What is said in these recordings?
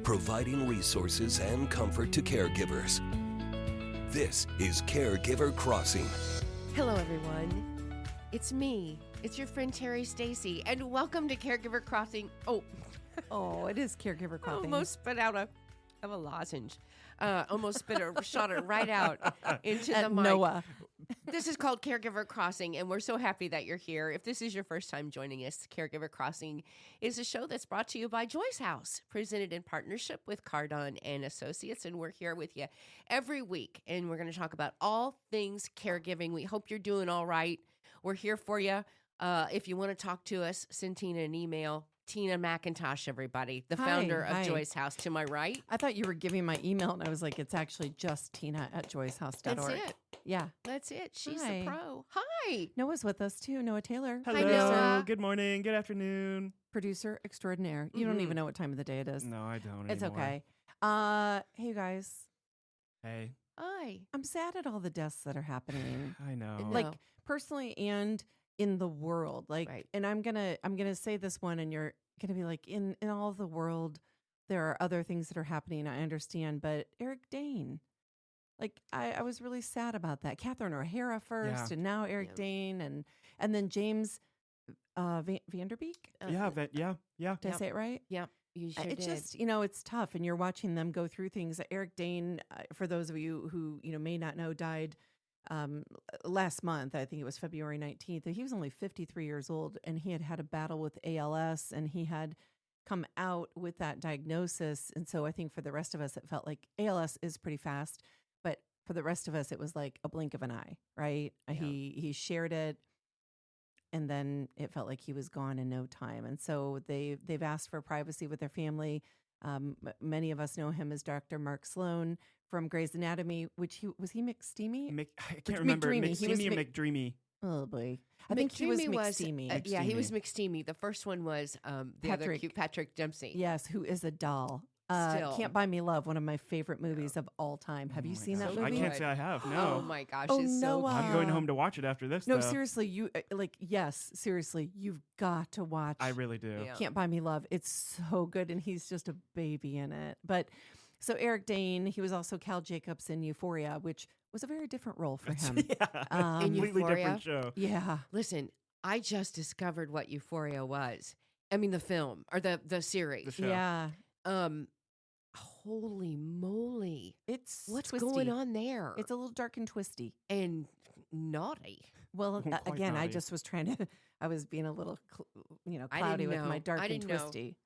providing resources and comfort to caregivers. This is Caregiver Crossing. Hello, everyone. It's me. It's your friend Terry Stacy, and welcome to Caregiver Crossing. Oh, it is Caregiver Crossing. Almost spit out a lozenge. Shot it right out into the mic. Noah. This is called Caregiver Crossing, and we're so happy that you're here. If this is your first time joining us, Caregiver Crossing is a show that's brought to you by Joyce House, presented in partnership with Cardon and Associates, and we're here with you every week, and we're going to talk about all things caregiving. We hope you're doing all right. We're here for you. If you want to talk to us, send Tina an email. Tina McIntosh, everybody, the founder of Joyce House, to my right. I thought you were giving my email, and I was like, it's actually just Tina at joycehouse.org. That's it. Yeah. That's it. She's Hi. the pro. Hi. Noah's with us, too. Noah Taylor. Hi, Hello. Noah. Good morning. Good afternoon. Producer extraordinaire. You don't even know what time of the day it is. No, I don't It's anymore. okay. Hey, you guys. Hey, Hi. I'm sad at all the deaths that are happening. I know. No. Like, personally and in the world. Like, Right. and I'm gonna say this one, and you're gonna be like, in all of the world, there are other things that are happening. I understand, but Eric Dane, like, I was really sad about that. Catherine O'Hara first, Yeah. and now Eric Yeah. Dane, and then James Vanderbeek. Yeah. Did I say it right? Yep. You sure It did. just, it's tough, and you're watching them go through things. Eric Dane, for those of you who may not know, died last month. I think it was February 19th. He was only 53 years old, and he had a battle with ALS, and he had come out with that diagnosis. And so I think for the rest of us, it felt like ALS is pretty fast, but for the rest of us, it was like a blink of an eye, right? Yeah. He shared it, and then it felt like he was gone in no time. And so they've asked for privacy with their family. Many of us know him as Dr. Mark Sloan from Grey's Anatomy, which was he McSteamy? I can't remember. McDreamy. He was McSteamy or McDreamy. Oh boy, I think he was McSteamy. Yeah, he was McSteamy. The first one was the other Patrick. cute Patrick Dempsey. Yes, who is a doll. Still. Can't Buy Me Love, one of my favorite movies of all time. Have Oh you my seen that gosh. movie? I can't say I have. No. Oh my gosh, Oh, it's so Noah. I'm going home to watch it after this. No, though. seriously, you seriously, you've got to watch. I really do. Yeah. Can't Buy Me Love. It's so good, and he's just a baby in it. But so Eric Dane, he was also Cal Jacobs in Euphoria, which was a very different role for him. Yeah. In Completely Euphoria? different show. Yeah. Listen, I just discovered what Euphoria was. I mean, the film or the series. The show. Yeah. Holy moly! It's What's twisty. going on there? It's a little dark and twisty. and naughty. Well, Quite again, I naughty. just was trying to. I was being a little, I cloudy didn't with my know. dark I and didn't know. twisty.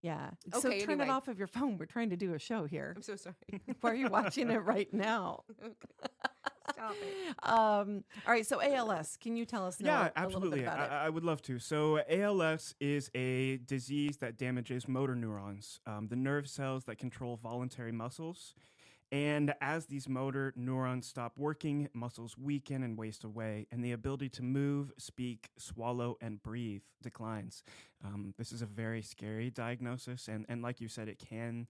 Yeah. Okay, So turn anyway. it off of your phone. We're trying to do a show here. I'm so sorry. Why are you watching it right now? Stop it. All right. So ALS. Can you tell us? Noah, Yeah, a little absolutely. bit about it? I would love to. So ALS is a disease that damages motor neurons, the nerve cells that control voluntary muscles. And as these motor neurons stop working, muscles weaken and waste away, and the ability to move, speak, swallow, and breathe declines. This is a very scary diagnosis, and like you said, it can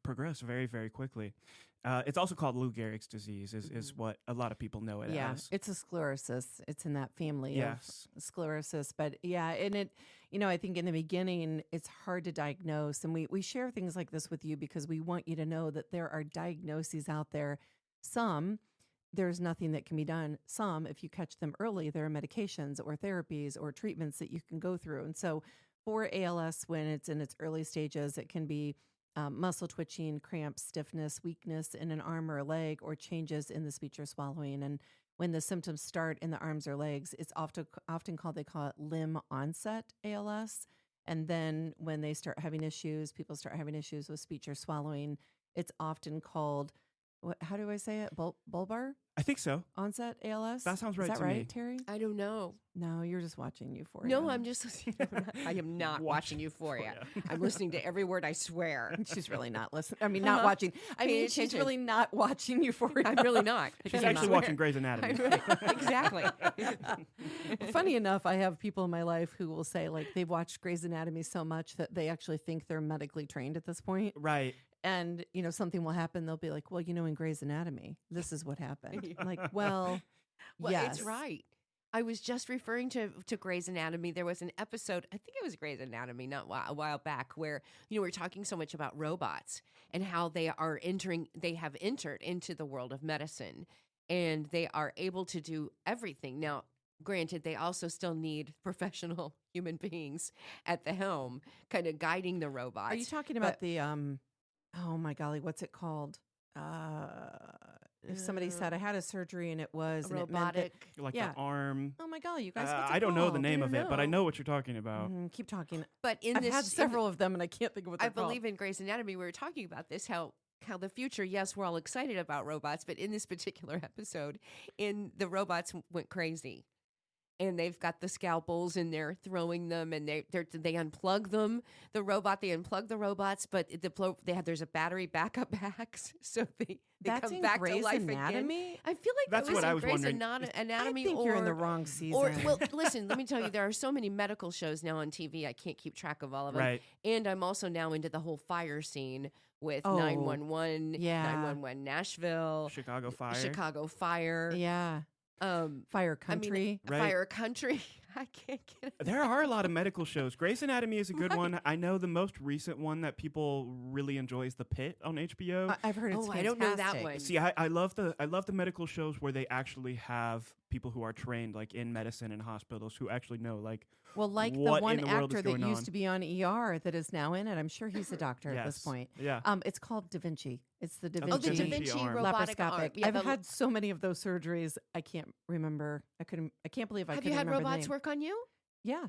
progress very, very quickly. It's also called Lou Gehrig's disease, is what a lot of people know it Yeah, as. it's a sclerosis. It's in that family Yes. of sclerosis. But yeah, and it, I think in the beginning, it's hard to diagnose. And we share things like this with you because we want you to know that there are diagnoses out there. Some, there's nothing that can be done. Some, if you catch them early, there are medications or therapies or treatments that you can go through. And so for ALS, when it's in its early stages, it can be muscle twitching, cramps, stiffness, weakness in an arm or a leg, or changes in the speech or swallowing. And when the symptoms start in the arms or legs, it's often called, they call it limb onset ALS. And then when they start having issues, people start having issues with speech or swallowing, it's often called, how do I say it? Bulbar I think so. onset ALS? That sounds right Is that to right, me. Terry? I don't know. No, you're just watching Euphoria. No, I'm just listening. I am not watching Euphoria. I'm listening to every word I swear. She's really not listening. I mean, not watching. I Paying mean, she's attention. really not watching Euphoria. I'm really not. She's She's actually not. watching Grey's Anatomy. Exactly. Funny enough, I have people in my life who will say, like, they've watched Grey's Anatomy so much that they actually think they're medically trained at this point. Right. And, something will happen. They'll be like, well, in Grey's Anatomy, this is what happened. I'm like, well, Well, yes. it's right. I was just referring to Grey's Anatomy. There was an episode, I think it was Grey's Anatomy, not a while back, where we're talking so much about robots and how they have entered into the world of medicine, and they are able to do everything. Now, granted, they also still need professional human beings at the helm, kind of guiding the robots. Are you talking about the oh my golly, what's it called? If somebody said I had a surgery and it was and robotic, it meant Like yeah. the arm. oh my golly, you guys, what's it I don't know the called? name You of it, but I know what you're talking about. Keep talking. but in I've this, had several of them and I can't think of what they're I believe in Grey's Anatomy, we were talking about this, how the future, yes, we're all excited about robots, but in this particular episode, the robots went crazy. And they've got the scalpels and they're throwing them and they unplug them. They unplug the robots, but there's a battery backup packs, so they That's come in back Grey's to life Anatomy? again. I feel like That's that was what I in was Grey's wondering. Anatomy. I think you're in the wrong season. Or well, listen, let me tell you, there are so many medical shows now on TV. I can't keep track of all of them. Right. And I'm also now into the whole fire scene with Oh, 911, yeah. 911 Nashville, Chicago Fire. Chicago Fire. yeah. Um, Fire Country. Right. Fire Country. I can't get it. There are a lot of medical shows. Grey's Anatomy is a good one. I know the most recent one that people really enjoy is The Pit on HBO. I've heard it's Oh, fantastic. I don't know that one. See, I love the medical shows where they actually have people who are trained like in medicine and hospitals who actually know like Well, like the what one in the world is actor that going used on. to be on ER that is now in it. I'm sure he's a doctor at this Yes. point. Yeah. It's called Da Vinci. It's the Da Oh, Vinci. Oh, the Da Da Vinci Vinci arm. robotic arm. Laparoscopic. Yeah, I've had so many of those surgeries. I can't remember. I can't believe I have couldn't you had remember the robots name. work on you Yeah.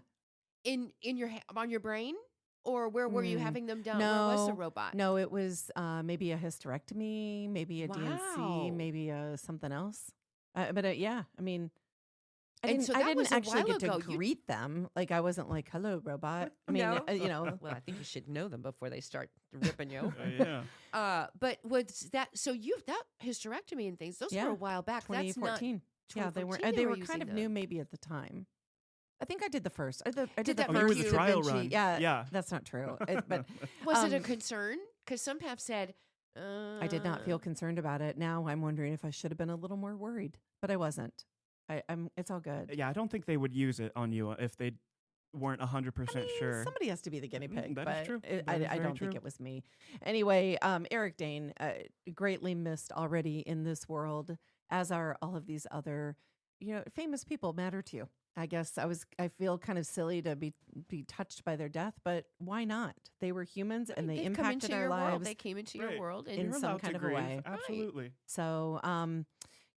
in your on your brain, or where were you having them done? Where was the robot? No, it was maybe a hysterectomy, maybe a Wow. DNC, maybe something else. But yeah, I mean, I And didn't, so I that was didn't a actually while get to ago. You- greet them. Like I wasn't like, "Hello, robot." I mean, No? you know, Well, I think you should know them before they start ripping you. Yeah. But was that so? That hysterectomy and things? Those Yeah, were a while back. That's not 2014. Yeah, they were. 2014 They were kind using of them. new, maybe at the time. I think I did the first. I did Did the that first. Oh, you were the Da trial Vinci. run. Yeah, Yeah. that's not true. But Was it a um, concern? Because some have said. I did not feel concerned about it. Now I'm wondering if I should have been a little more worried, but I wasn't. I'm. It's all good. Yeah, I don't think they would use it on you if they weren't 100% I mean, sure. Somebody has to be the guinea pig. That is but true. I That is very don't true. think it was me. Anyway, Eric Dane, greatly missed already in this world, as are all of these other, famous people matter to you. I guess I feel kind of silly to be touched by their death, but why not? They were humans and they They've come impacted into our your world. lives. They came into your Right. world, and In You're some allowed kind to of a grieve. way. Absolutely. So,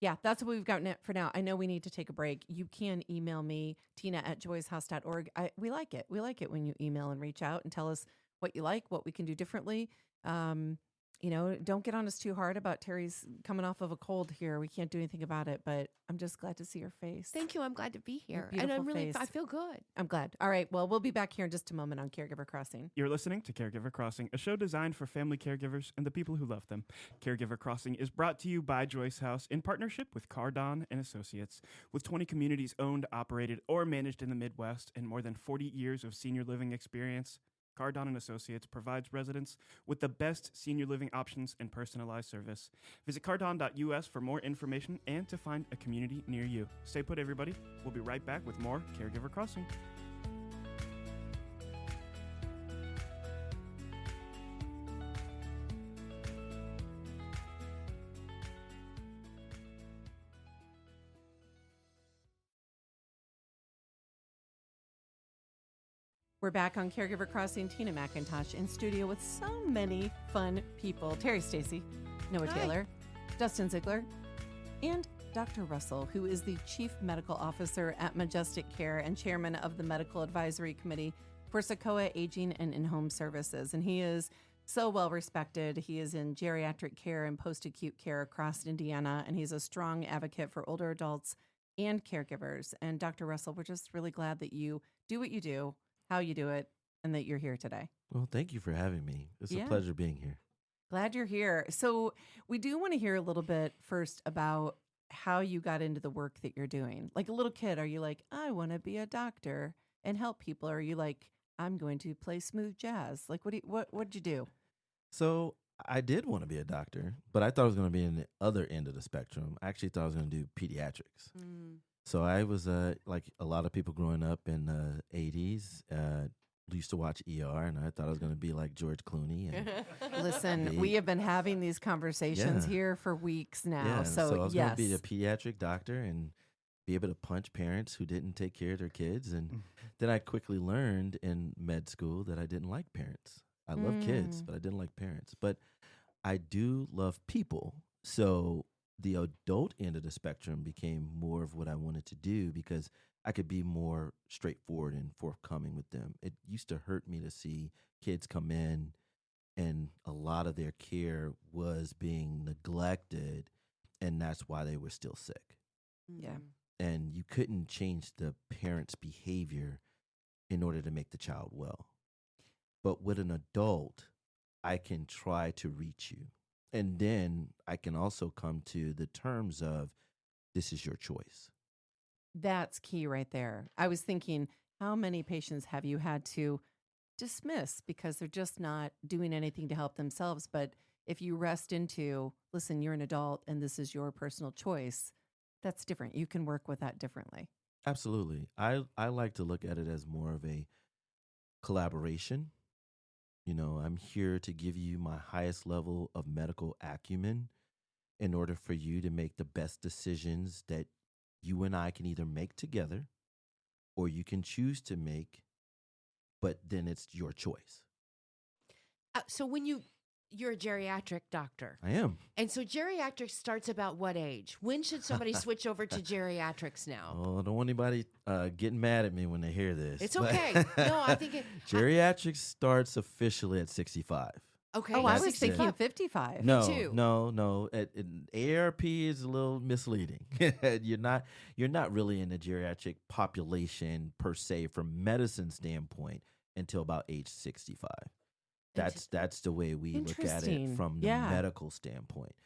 yeah, that's what we've got for now. I know we need to take a break. You can email me, tina@joyshouse.org. We like it. We like it when you email and reach out and tell us what you like, what we can do differently. Don't get on us too hard about Terry's coming off of a cold here. We can't do anything about it, but I'm just glad to see your face. Thank you. I'm glad to be here, and beautiful I'm really. face. I feel good. I'm glad. All right. Well, we'll be back here in just a moment on Caregiver Crossing. You're listening to Caregiver Crossing, a show designed for family caregivers and the people who love them. Caregiver Crossing is brought to you by Joyce House in partnership with Cardon and Associates. With 20 communities owned, operated, or managed in the Midwest and more than 40 years of senior living experience, Cardon and Associates provides residents with the best senior living options and personalized service. Visit cardon.us for more information and to find a community near you. Stay put, everybody. We'll be right back with more Caregiver Crossing. We're back on Caregiver Crossing. Tina McIntosh in studio with so many fun people. Terry Stacy, Noah Hi. Taylor, Dustin Ziegler, and Dr. Russell, who is the Chief Medical Officer at Majestic Care and Chairman of the Medical Advisory Committee for Sequoia Aging and In-Home Services. And he is so well respected. He is in geriatric care and post-acute care across Indiana, and he's a strong advocate for older adults and caregivers. And Dr. Russell, we're just really glad that you do what you do, how you do it, and that you're here today. Well, thank you for having me. It's Yeah. a pleasure being here. Glad you're here. So we do want to hear a little bit first about how you got into the work that you're doing. Like a little kid, are you like, I want to be a doctor and help people? Or are you like, I'm going to play smooth jazz? Like, what'd you do? So I did want to be a doctor, but I thought I was going to be in the other end of the spectrum. I actually thought I was going to do pediatrics. So I was like a lot of people growing up in the 80s. Used to watch ER, and I thought I was going to be like George Clooney. And Listen, be- we have been having these conversations Yeah. here for weeks now. yeah, and so I was going yes. to be a pediatric doctor and be able to punch parents who didn't take care of their kids. And then I quickly learned in med school that I didn't like parents. I love kids, but I didn't like parents. But I do love people. So the adult end of the spectrum became more of what I wanted to do because I could be more straightforward and forthcoming with them. It used to hurt me to see kids come in and a lot of their care was being neglected, and that's why they were still sick. Yeah. And you couldn't change the parent's behavior in order to make the child well. But with an adult, I can try to reach you. And then I can also come to the terms of this is your choice. That's key right there. I was thinking, how many patients have you had to dismiss because they're just not doing anything to help themselves? But if you rest into, listen, you're an adult and this is your personal choice, that's different. You can work with that differently. Absolutely. I like to look at it as more of a collaboration. You know, I'm here to give you my highest level of medical acumen in order for you to make the best decisions that you and I can either make together or you can choose to make, but then it's your choice. So when you're a geriatric doctor, I am. and so geriatrics starts about what age? When should somebody switch over to geriatrics now? Oh, I don't want anybody getting mad at me when they hear this. It's but okay. No, I think geriatrics starts officially at 65. okay. Oh, I That's was thinking it. 55. No, too. no. AARP is a little misleading. You're not really in the geriatric population per se from medicine standpoint until about age 65. That's the way we look at it Interesting. from the Yeah. medical standpoint.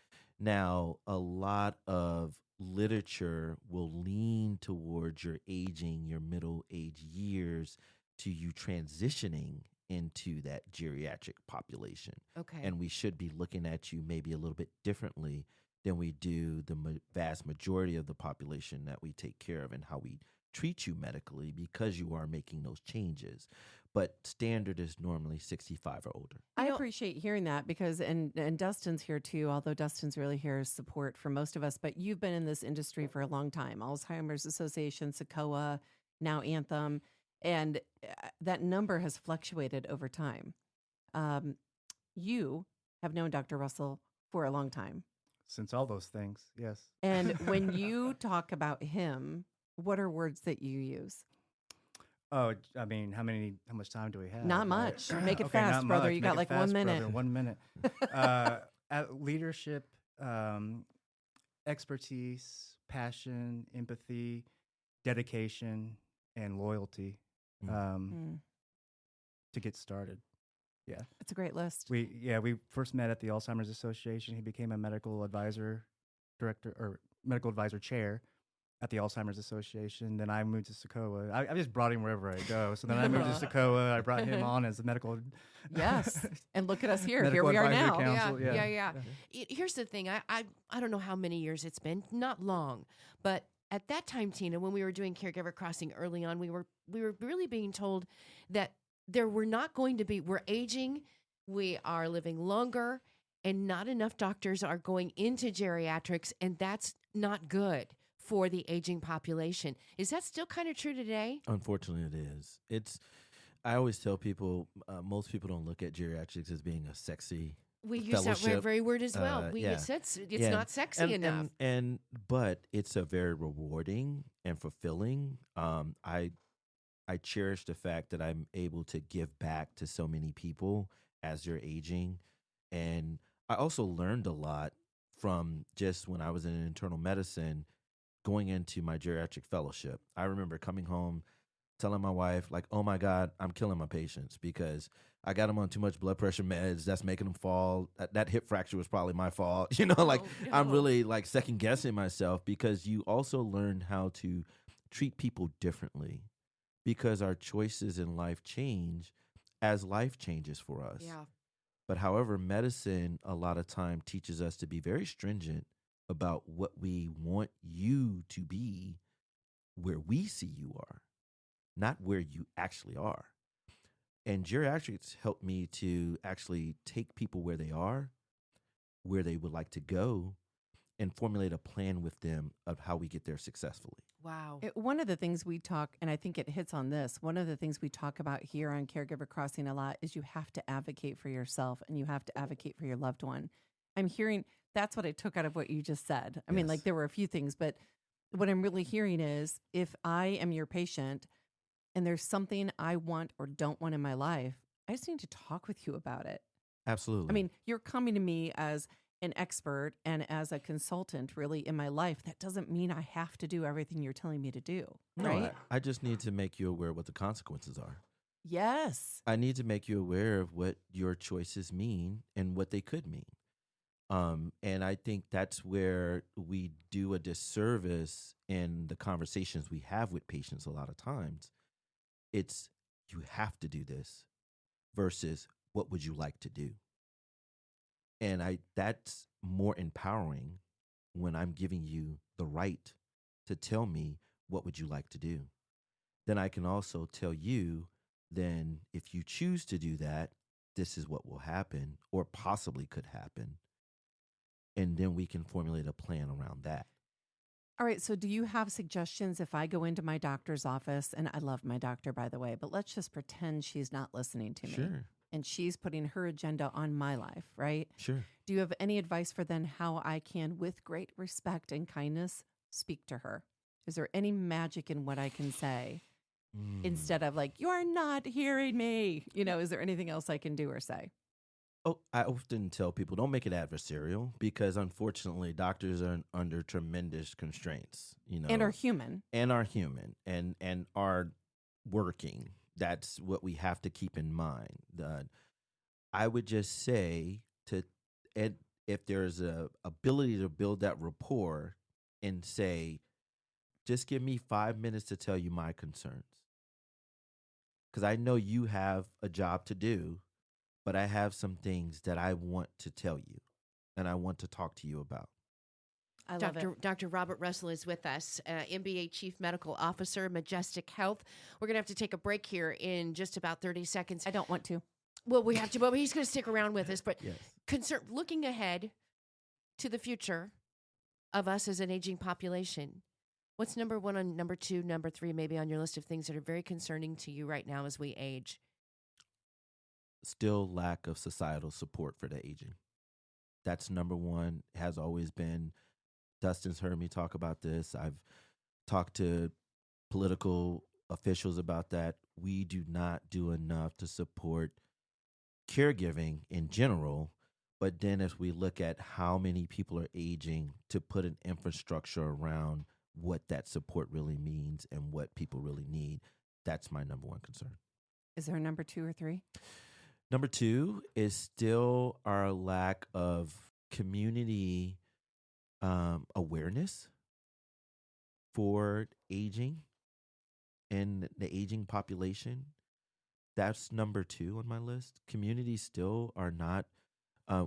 Now, a lot of literature will lean towards your aging, your middle age years, to you transitioning into that geriatric population. Okay. And we should be looking at you maybe a little bit differently than we do the vast majority of the population that we take care of and how we treat you medically because you are making those changes. But standard is normally 65 or older. I appreciate hearing that because, and Dustin's here too, although Dustin's really here as support for most of us, but you've been in this industry for a long time. Alzheimer's Association, SACOA, now Anthem, and that number has fluctuated over time. You have known Dr. Russell for a long time. Since all those things, yes. And when you talk about him, what are words that you use? Oh, I mean, how much time do we have? Not right? much. Make it Okay, fast, not brother. much. You Make got it like 1 fast, minute. brother. 1 minute. Leadership, expertise, passion, empathy, dedication, and loyalty to get started. Yeah. It's a great list. We first met at the Alzheimer's Association. He became a medical advisor chair at the Alzheimer's Association. Then I moved to SACOA. I just brought him wherever I go. So then I moved to SACOA. I brought him on as a medical. Yes. And look at us here. Medical Here we are advisory now. council. Yeah. Here's the thing. I don't know how many years it's been. Not long, but at that time, Tina, when we were doing Caregiver Crossing early on, we were really being told that we're aging, we are living longer, and not enough doctors are going into geriatrics, and that's not good for the aging population. Is that still kind of true today? Unfortunately, it is. I always tell people, most people don't look at geriatrics as being a sexy We use that fellowship. very word as well. Yeah. It's Yeah. not sexy enough. But it's a very rewarding and fulfilling. I cherish the fact that I'm able to give back to so many people as they're aging. And I also learned a lot from just when I was in internal medicine, going into my geriatric fellowship. I remember coming home, telling my wife, like, oh my God, I'm killing my patients because I got them on too much blood pressure meds. That's making them fall. That hip fracture was probably my fault. I'm really like second guessing myself because you also learn how to treat people differently because our choices in life change as life changes for us. Yeah. But however, medicine a lot of time teaches us to be very stringent about what we want you to be where we see you are, not where you actually are. And geriatrics helped me to actually take people where they are, where they would like to go, and formulate a plan with them of how we get there successfully. Wow. One of the things we talk, and I think it hits on this, one of the things we talk about here on Caregiver Crossing a lot is you have to advocate for yourself and you have to advocate for your loved one. I'm hearing that's what I took out of what you just said. I mean, Yes. like there were a few things, but what I'm really hearing is if I am your patient and there's something I want or don't want in my life, I just need to talk with you about it. Absolutely. I mean, you're coming to me as an expert and as a consultant really in my life. That doesn't mean I have to do everything you're telling me to do, no, right? I just need to make you aware of what the consequences are. Yes. I need to make you aware of what your choices mean and what they could mean. And I think that's where we do a disservice in the conversations we have with patients a lot of times. It's you have to do this versus what would you like to do? And that's more empowering when I'm giving you the right to tell me what would you like to do. Then I can also tell you, then if you choose to do that, this is what will happen or possibly could happen. And then we can formulate a plan around that. All right. So, do you have suggestions if I go into my doctor's office? And I love my doctor, by the way, but let's just pretend she's not listening to me. Sure. And she's putting her agenda on my life, right? Sure. Do you have any advice for then how I can, with great respect and kindness, speak to her? Is there any magic in what I can say instead of like, you're not hearing me? You know, is there anything else I can do or say? Oh, I often tell people don't make it adversarial because unfortunately doctors are under tremendous constraints, And are human. and are human and are working. That's what we have to keep in mind. I would just say and if there's a ability to build that rapport and say, just give me 5 minutes to tell you my concerns. Because I know you have a job to do, but I have some things that I want to tell you and I want to talk to you about. I love it. Dr. Robert Russell is with us, MBA Chief Medical Officer, Majestic Health. We're going to have to take a break here in just about 30 seconds. I don't want to. Well, we have to, but he's going to stick around with us. But Yes. looking ahead to the future of us as an aging population, what's number one on number two, number three, maybe on your list of things that are very concerning to you right now as we age? Still lack of societal support for the aging. That's number one, has always been. Dustin's heard me talk about this. I've talked to political officials about that. We do not do enough to support caregiving in general. But then as we look at how many people are aging, to put an infrastructure around what that support really means and what people really need, that's my number one concern. Is there a number two or three? Number two is still our lack of community awareness for aging and the aging population. That's number two on my list. Communities still are not.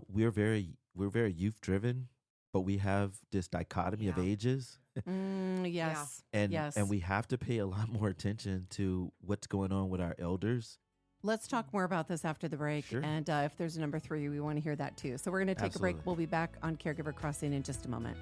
We're very youth driven, but we have this dichotomy of ages, Yes. and Yes. and we have to pay a lot more attention to what's going on with our elders. Let's talk more about this after the break. Sure. And if there's a number three, we want to hear that too. So we're going to take a break. Absolutely. We'll be back on Caregiver Crossing in just a moment.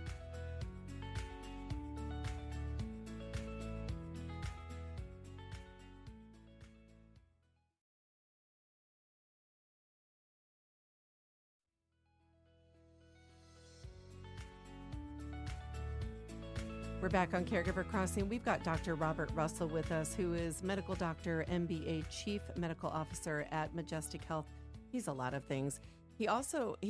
We're back on Caregiver Crossing. We've got Dr. Robert Russell with us, who is medical doctor, MBA Chief Medical Officer at Majestic Health. He's a lot of things. He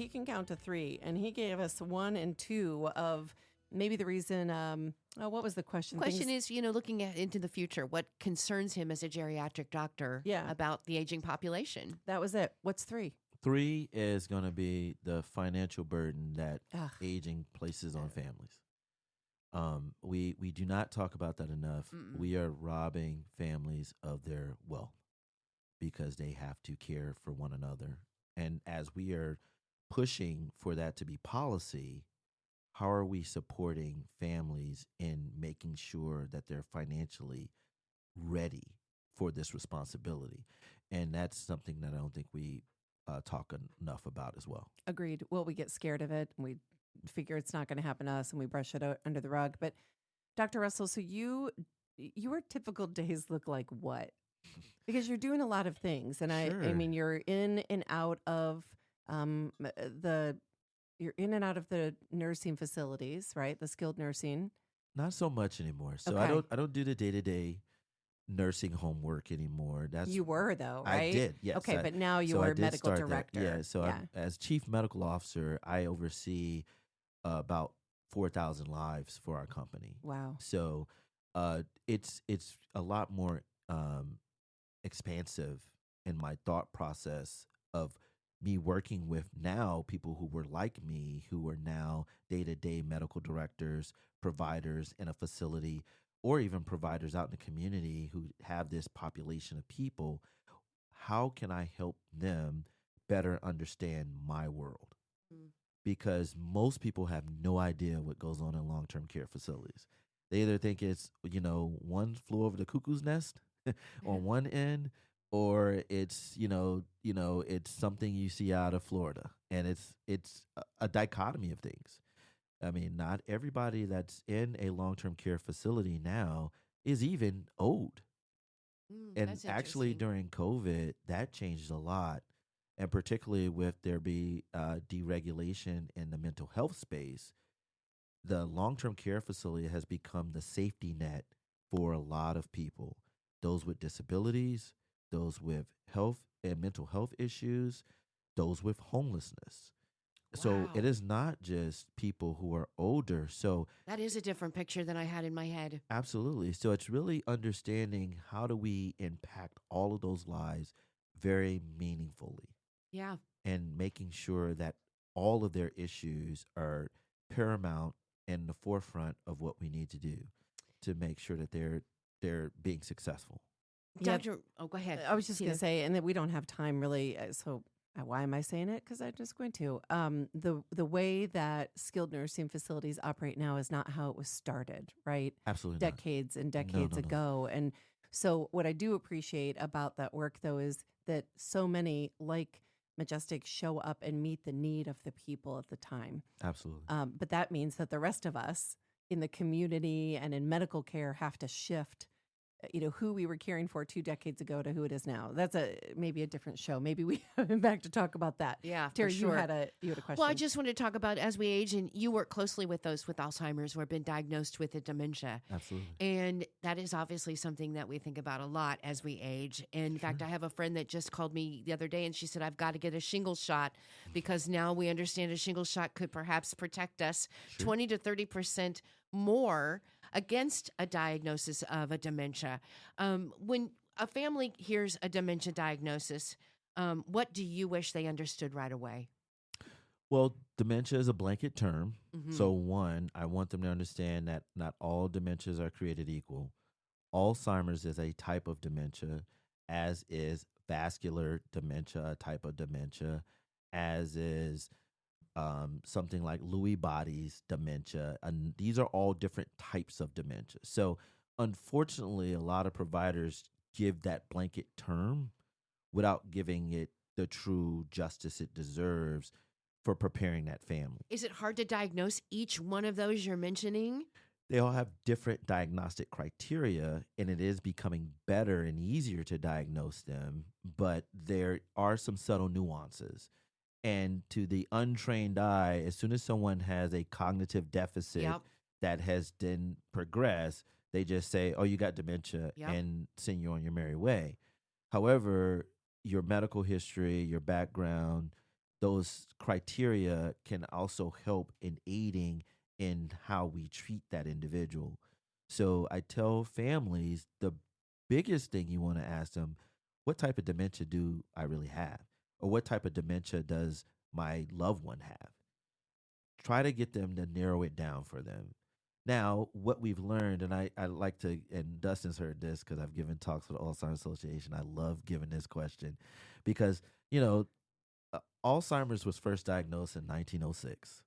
can count to three, and he gave us one and two of maybe the reason. What was the question? Question is, looking into the future, what concerns him as a geriatric doctor about the aging population? That was it. What's three? Three is going to be the financial burden that Ugh. aging places on families. We do not talk about that enough. Mm-mm. We are robbing families of their wealth because they have to care for one another. And as we are pushing for that to be policy, how are we supporting families in making sure that they're financially ready for this responsibility? And that's something that I don't think we talk enough about as well. Agreed. Well, we get scared of it and we figure it's not going to happen to us and we brush it under the rug. But Dr. Russell, so your typical days look like what? Because you're doing a lot of things, and I Sure. mean, you're in and out of the nursing facilities, right? The skilled nursing. Not so much anymore. So Okay. I don't do the day-to-day nursing home work anymore. That's You were though, I right? did, yes. Okay, but now you so I are did medical start that. director. Yeah. So yeah. as chief medical officer, I oversee about 4,000 lives for our company. Wow. So it's a lot more expansive in my thought process of me working with now people who were like me, who are now day-to-day medical directors, providers in a facility, or even providers out in the community who have this population of people. How can I help them better understand my world? Mm. Because most people have no idea what goes on in long-term care facilities. They either think it's, one flew over the cuckoo's nest on one end, or it's, it's something you see out of Florida. And it's a dichotomy of things. I mean, not everybody that's in a long-term care facility now is even old. And That's actually interesting. during COVID, that changed a lot. And particularly with there be deregulation in the mental health space, the long-term care facility has become the safety net for a lot of people. Those with disabilities, those with health and mental health issues, those with homelessness. So it Wow. is not just people who are older. So That is a different picture than I had in my head. absolutely. So it's really understanding how do we impact all of those lives very meaningfully, Yeah. and making sure that all of their issues are paramount in the forefront of what we need to do to make sure that they're being successful. Yeah, Doctor, oh, go ahead. I was just going Tina. to say, and that we don't have time really. So why am I saying it? Because I'm just going to. The way that skilled nursing facilities operate now is not how it was started, right? Absolutely not. Decades and No, decades no, no. ago. And so what I do appreciate about that work, though, is that so many like Majestic show up and meet the need of the people at the time. Absolutely. But that means that the rest of us in the community and in medical care have to shift, who we were caring for 2 decades ago to who it is now. That's maybe a different show. Maybe we have him back to talk about that. Yeah, for Terry, sure. you had a question. Well, I just wanted to talk about as we age, and you work closely with those with Alzheimer's who have been diagnosed with a dementia. Absolutely. And that is obviously something that we think about a lot as we age. And in fact, I have a friend that just called me the other day and she said, I've got to get a shingles shot because now we understand a shingles shot could perhaps protect us 20 to 30% more against a diagnosis of a dementia. When a family hears a dementia diagnosis, what do you wish they understood right away? Well, dementia is a blanket term. Mhm. So, one, I want them to understand that not all dementias are created equal. Alzheimer's is a type of dementia, as is vascular dementia, a type of dementia, as is something like Lewy body's dementia. And these are all different types of dementia. So, unfortunately, a lot of providers give that blanket term without giving it the true justice it deserves for preparing that family. Is it hard to diagnose each one of those you're mentioning? They all have different diagnostic criteria, and it is becoming better and easier to diagnose them, but there are some subtle nuances. And to the untrained eye, as soon as someone has a cognitive deficit Yep. that has then progressed, they just say, oh, you got dementia, Yep. and send you on your merry way. However, your medical history, your background, those criteria can also help in aiding in how we treat that individual. So I tell families the biggest thing you want to ask them, what type of dementia do I really have? Or what type of dementia does my loved one have? Try to get them to narrow it down for them. Now, what we've learned, and I like to, and Dustin's heard this because I've given talks for the Alzheimer's Association. I love giving this question because, Alzheimer's was first diagnosed in 1906.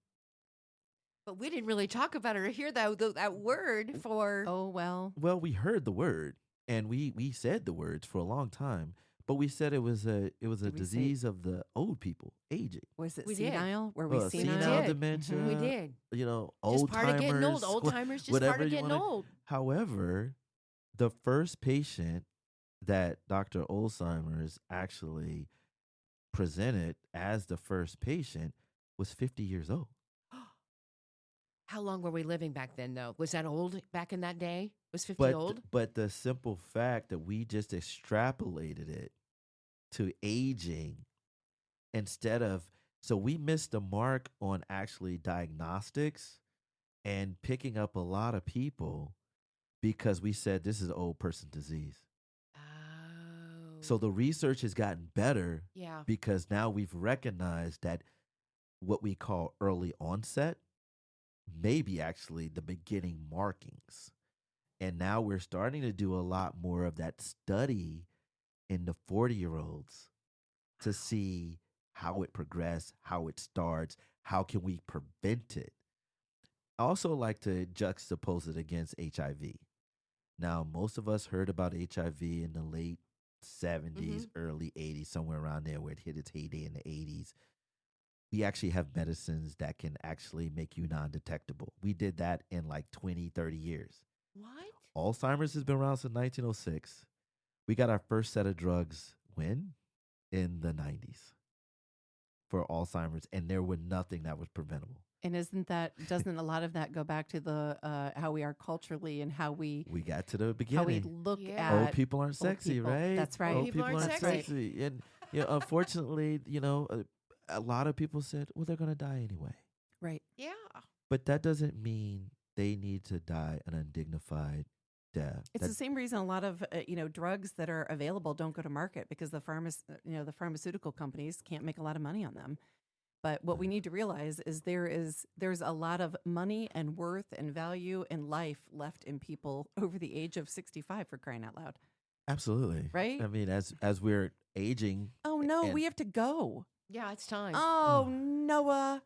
But we didn't really talk about it or hear that word for. Oh, well. Well, we heard the word, and we said the words for a long time, but we said it was a Did we say- disease of the old people, aging. Was it We did. senile? Were we Well, senile? senile did. dementia. We did. You know, Just old part of getting old. timers. Old timers, just whatever part of you getting wanna- old. However, the first patient that Dr. Alzheimer's actually presented as the first patient was 50 years old. How long were we living back then, though? Was that old back in that day? Was 50 But old? but the simple fact that we just extrapolated it to aging instead of, so we missed the mark on actually diagnostics and picking up a lot of people because we said this is an old person disease. Oh. So the research has gotten better Yeah. because now we've recognized that what we call early onset may be actually the beginning markings. And now we're starting to do a lot more of that study in the 40-year-olds to see how it progressed, how it starts, how can we prevent it. I also like to juxtapose it against HIV. Now, most of us heard about HIV in the late 70s, early 80s, somewhere around there where it hit its heyday in the 80s. We actually have medicines that can actually make you non-detectable. We did that in like 20, 30 years. What? Alzheimer's has been around since 1906. We got our first set of drugs when? In the 90s for Alzheimer's, and there was nothing that was preventable. And doesn't a lot of that go back to the how we are culturally and how we got to the how we beginning. look Yeah. at Old people aren't sexy, people. right? That's right. Old People people aren't aren't sexy. sexy. And unfortunately, a lot of people said, well, they're going to die anyway. right. Yeah. But that doesn't mean they need to die an undignified death. It's the same reason a lot of drugs that are available don't go to market because the pharmaceutical companies can't make a lot of money on them. But what we need to realize is there's a lot of money and worth and value and life left in people over the age of 65, for crying out loud. Absolutely. Right? I mean, as we're aging. Oh no, and- we have to go. Yeah, it's time. Oh, Noah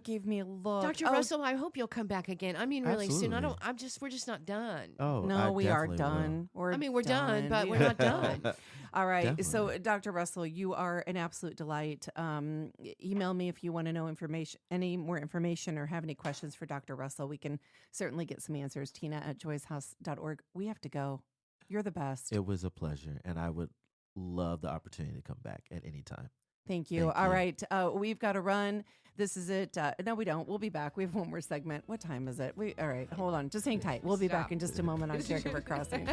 gave me a look. Dr. Oh, Russell, I hope you'll come back again. I mean, really soon. Absolutely. We're just not done. Oh, no, I we are definitely will. done. We're done, but We we're are not done. All right. So, Definitely. Dr. Russell, you are an absolute delight. Email me if you want to know any more information or have any questions for Dr. Russell. We can certainly get some answers. Tina@joyshouse.org. We have to go. You're the best. It was a pleasure, and I would love the opportunity to come back at any time. Thank you. Thank All you. right. We've got to run. This is it. No, we don't. We'll be back. We have one more segment. What time is it? All right. Hold on. Just hang tight. We'll be back Stop. in just a moment on Caregiver Crossing.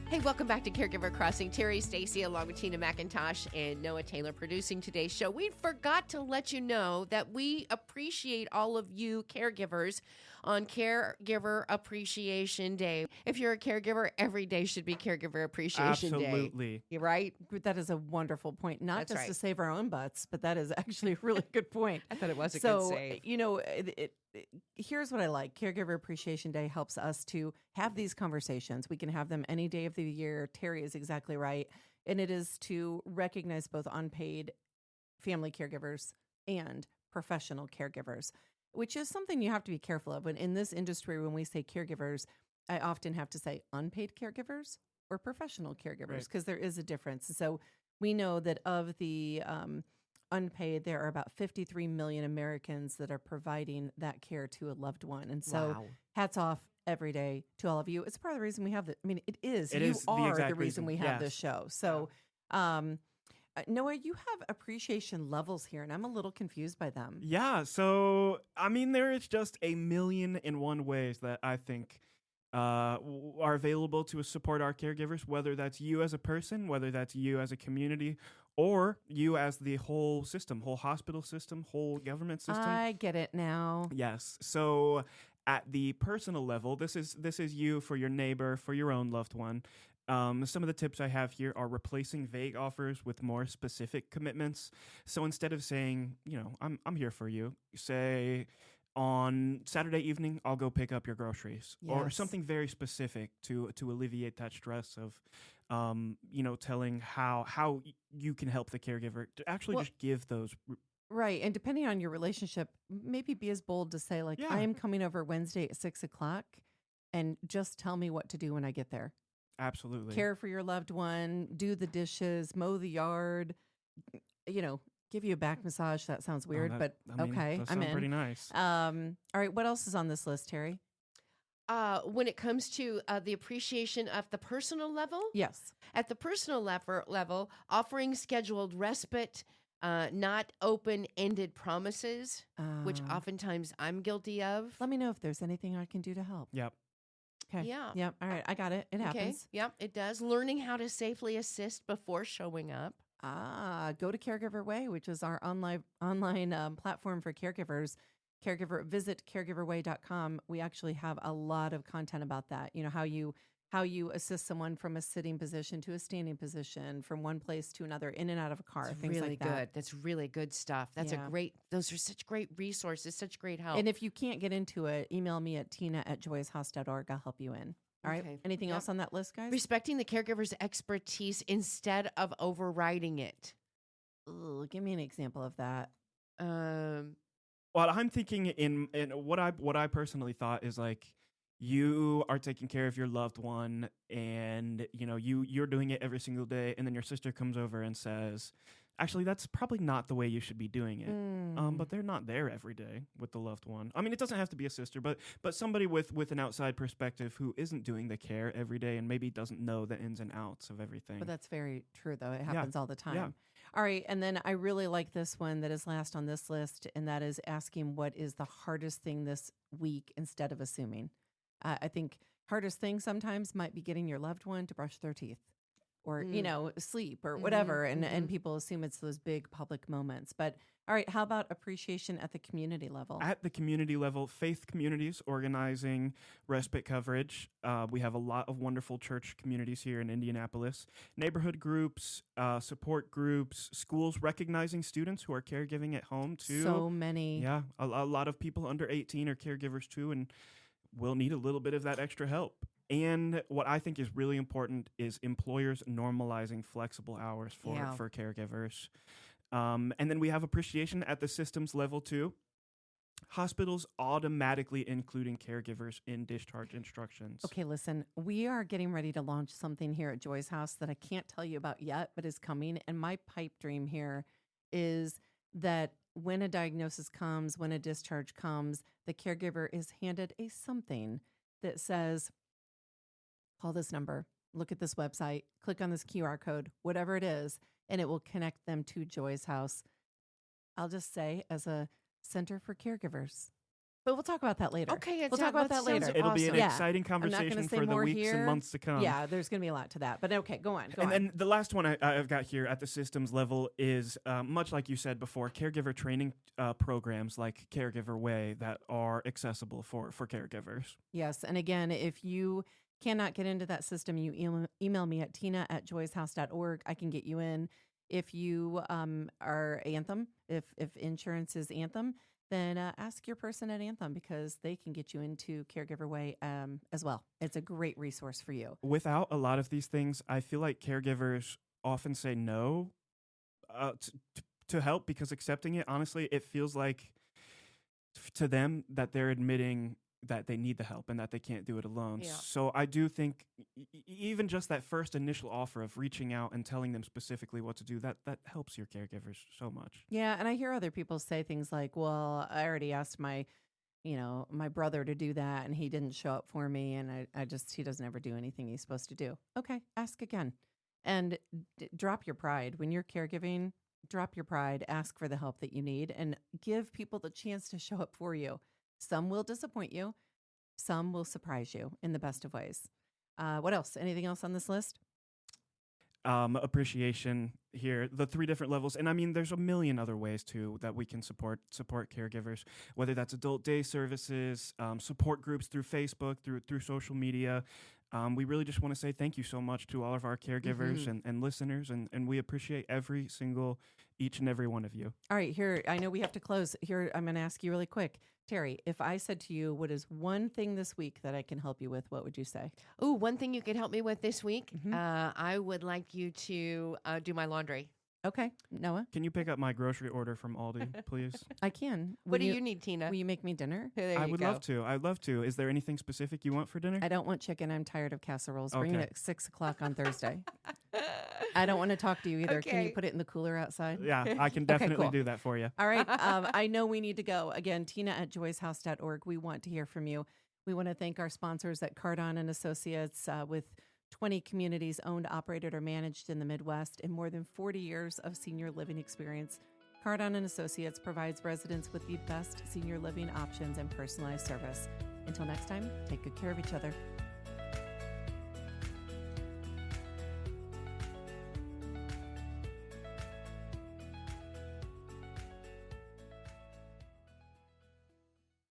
Hey, welcome back to Caregiver Crossing. Terry Stacy along with Tina McIntosh and Noah Taylor producing today's show. We forgot to let you know that we appreciate all of you caregivers on Caregiver Appreciation Day. If you're a caregiver, every day should be Caregiver Appreciation Day. Absolutely. You're right? That is a wonderful point. Not That's just right. to save our own butts, but that is actually a really good point. I thought it was a So, good save. here's what I like. Caregiver Appreciation Day helps us to have these conversations. We can have them any day of the year. Terry is exactly right. And it is to recognize both unpaid family caregivers and professional caregivers, which is something you have to be careful of. When in this industry, when we say caregivers, I often have to say unpaid caregivers or professional caregivers because there is a difference. So we know that of the unpaid, there are about 53 million Americans that are providing that care to a loved one. And so Wow. hats off every day to all of you. It's part of the reason we have the, I mean, it is. It You is the are the exact reason reason. we have this Yes. show. So, Noah, you have appreciation levels here, and I'm a little confused by them. Yeah, so I mean, there is just a million and one ways that I think are available to support our caregivers, whether that's you as a person, whether that's you as a community, or you as the whole system, whole hospital system, whole government system. I get it now. Yes. So at the personal level, this is you for your neighbor, for your own loved one. Some of the tips I have here are replacing vague offers with more specific commitments. So instead of saying, I'm here for you, say on Saturday evening, I'll go pick up your groceries, or Yes. something very specific to alleviate that stress of, telling how you can help the caregiver to actually Well, just give those. Right. And depending on your relationship, maybe be as bold to say, like, Yeah. I am coming over Wednesday at 6 o'clock and just tell me what to do when I get there. Absolutely. Care for your loved one, do the dishes, mow the yard, give you a back massage. That sounds weird, but okay, That I'm sounds in. pretty nice. All right. What else is on this list, Terry? When it comes to the appreciation of the personal level, Yes. at the personal level, offering scheduled respite, not open-ended promises, which oftentimes I'm guilty of. Let me know if there's anything I can do to help. Yep. Okay. Yeah. Yep. All right. I got it. It Okay. happens. Yep, it does. Learning how to safely assist before showing up. Go to Caregiver Way, which is our online platform for caregivers. Visit caregiverway.com. We actually have a lot of content about that. How you assist someone from a sitting position to a standing position, from one place to another, in and out of a car, It's things really like good. that. That's really good stuff. Yeah. Those are such great resources, such great help. And if you can't get into it, email me at tina@joyshouse.org. I'll help you in. All right. Okay. Anything Yep. else on that list, guys? Respecting the caregiver's expertise instead of overriding it. Ooh, give me an example of that. Well, I'm thinking in what I personally thought is like, you are taking care of your loved one, and you're doing it every single day, and then your sister comes over and says, actually, that's probably not the way you should be doing it. But they're not there every day with the loved one. I mean, it doesn't have to be a sister, but somebody with an outside perspective who isn't doing the care every day and maybe doesn't know the ins and outs of everything. But that's very true, though. It happens all the time. Yeah. All right. And then I really like this one that is last on this list, and that is asking what is the hardest thing this week instead of assuming. I think hardest thing sometimes might be getting your loved one to brush their teeth or, sleep or whatever. And people assume it's those big public moments. But all right, how about appreciation at the community level? At the community level, faith communities organizing respite coverage. We have a lot of wonderful church communities here in Indianapolis. Neighborhood groups, support groups, schools recognizing students who are caregiving at home too. So many. Yeah, a lot of people under 18 are caregivers too, and will need a little bit of that extra help. And what I think is really important is employers normalizing flexible hours for caregivers. And then we have appreciation at the systems level too. Hospitals automatically including caregivers in discharge instructions. Okay, listen, we are getting ready to launch something here at Joy's House that I can't tell you about yet, but is coming. And my pipe dream here is that when a diagnosis comes, when a discharge comes, the caregiver is handed a something that says, call this number, look at this website, click on this QR code, whatever it is, and it will connect them to Joy's House. I'll just say, as a center for caregivers. But we'll talk about that later. Okay, we'll talk about that later. It'll be an Yeah. exciting I'm not gonna conversation say for the more weeks here. and months to come. Yeah, there's going to be a lot to that. But okay, go on. And then the last one I've got here at the systems level is, much like you said before, caregiver training programs like Caregiver Way that are accessible for caregivers. Yes. And again, if you cannot get into that system, you email me at tina@joyshouse.org. I can get you in. If you are Anthem, if insurance is Anthem, then ask your person at Anthem because they can get you into Caregiver Way as well. It's a great resource for you. Without a lot of these things, I feel like caregivers often say no to help because accepting it, honestly, it feels like to them that they're admitting that they need the help and that they can't do it alone. Yeah. So I do think even just that first initial offer of reaching out and telling them specifically what to do, that helps your caregivers so much. Yeah, and I hear other people say things like, well, I already asked my brother to do that and he didn't show up for me and he doesn't ever do anything he's supposed to do. Okay, ask again. And drop your pride. When you're caregiving, drop your pride, ask for the help that you need and give people the chance to show up for you. Some will disappoint you. Some will surprise you in the best of ways. What else? Anything else on this list? Appreciation here, the 3 different levels. And I mean, there's a million other ways too that we can support caregivers, whether that's adult day services, support groups through Facebook, through social media. we really just want to say thank you so much to all of our caregivers and listeners, and we appreciate each and every one of you. All right, here, I know we have to close. Here, I'm going to ask you really quick. Terry, if I said to you, what is one thing this week that I can help you with, what would you say? Oh, one thing you could help me with this week, I would like you to do my laundry. Okay, Noah? Can you pick up my grocery order from Aldi, please? I can. What do you need, Tina? Will you make me dinner? There I you would go. love to. I'd love to. Is there anything specific you want for dinner? I don't want chicken. I'm tired of casseroles. Bring it Okay. at 6 o'clock on Thursday. I don't want to talk to you either. Can you Okay. put it in the cooler outside? Yeah, I can definitely cool. do that for you. All right. I know we need to go. Again, Tina@joycehouse.org. We want to hear from you. We want to thank our sponsors at Cardon and Associates with 20 communities owned, operated, or managed in the Midwest and more than 40 years of senior living experience. Cardon and Associates provides residents with the best senior living options and personalized service. Until next time, take good care of each other.